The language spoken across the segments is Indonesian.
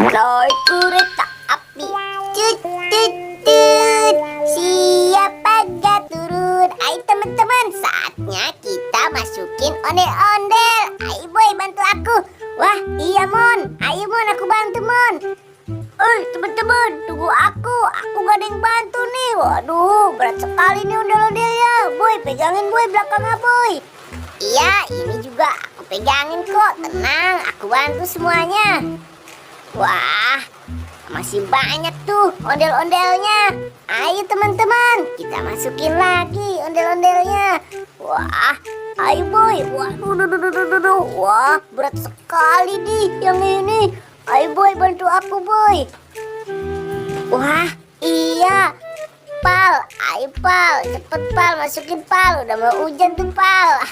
Naik kereta api, tut tut tut. Siapa gak turun? Ayo teman-teman, saatnya kita masukin ondel-ondel. Ayo boy, bantu aku. Wah iya Mon, ayo Mon, aku bantu Mon. Teman-teman, tunggu aku gak ada yang bantu nih. Waduh, berat sekali nih ondel-ondelnya. Boy, pegangin boy, belakangnya boy. Iya, ini juga aku pegangin kok. Tenang, aku bantu semuanya. Wah, masih banyak tuh ondel-ondelnya. Ayo teman-teman, kita masukin lagi ondel-ondelnya. Wah, ayo boy. Waduh, wah berat sekali nih yang ini. Ayo boy, bantu aku boy. Wah, iya. Pal, ayo Pal, cepet Pal, masukin Pal. Udah mau hujan tuh Pal.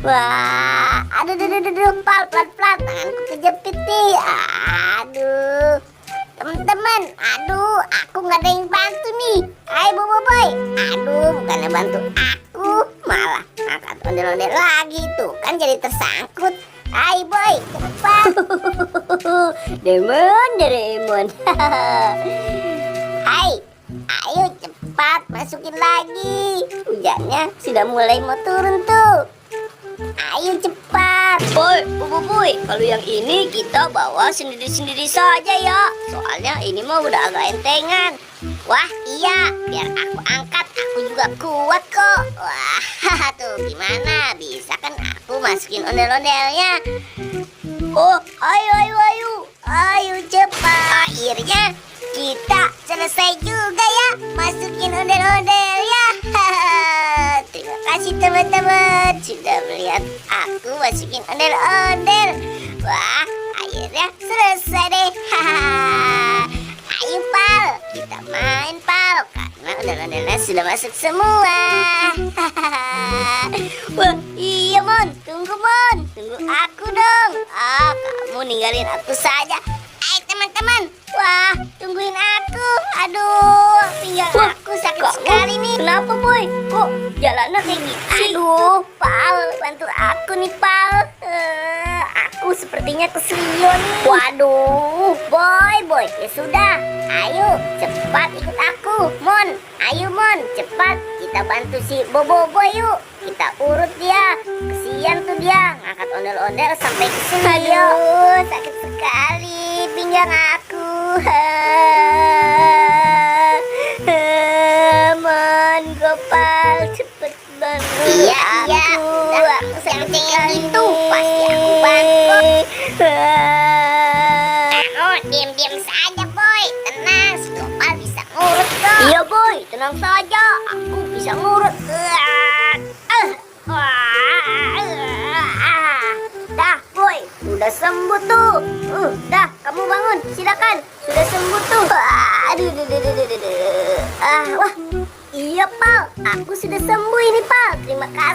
Wah, aduh, Pal, pelan-pelan, tanganku kejepit nih. Aduh, teman-teman, aduh, aku nggak ada yang bantu nih. Ayo boy, aduh, bukannya bantu aku, malah angkat ondel-ondel lagi tuh, kan jadi tersangkut. Ayo boy, cepat. Doraemon. Hai, ayo cepat masukin lagi. Hujannya sudah mulai mau turun tuh. Ayo cepat. Boy, kalau yang ini kita bawa sendiri-sendiri saja ya. Soalnya ini mah udah agak entengan. Wah iya, biar aku angkat, aku juga kuat kok. Wah, tuh gimana? Bisa kan aku masukin ondel-ondelnya. Oh, ayo cepat. Akhirnya kita selesai juga ya masukin ondel-ondelnya. Terima kasih teman-teman sudah melihat aku masukin ondel-ondel. Wah, akhirnya selesai deh. Ayo Pal, kita main Pal, karena ondel-ondelnya sudah masuk semua. Wah iya Mon, tunggu aku dong. Kamu ninggalin aku saja. Ayo teman-teman, wah tungguin aku. Aduh, pinggang aku sakit sekali nih. Kenapa boy? Kok jalannya kayak gitu sih? Aduh, Pal, bantu aku nih Pal. Aku sepertinya keselio nih. Waduh, boy, ya sudah. Ayo, cepat ikut aku, Mon. Ayo Mon, cepat kita bantu si Bobo yuk. Kita urut dia. Kesian tuh dia ngangkat ondel-ondel sampai ke sini. Aduh, sakit sekali pinggang aku. Mon, Gopal, cepet bantu aku. Aku sakit gitu, pasti aku bantu. Diam-diam saja boy, tenang, si Gopal bisa ngurut kok. Iya boy, tenang saja, aku bisa ngurut. Dah boy, udah sembuh tuh. Dah, kamu bangun, silakan. Sudah sembuh tuh. Wah, iya Pal, aku sudah sembuh ini Pal. Terima kasih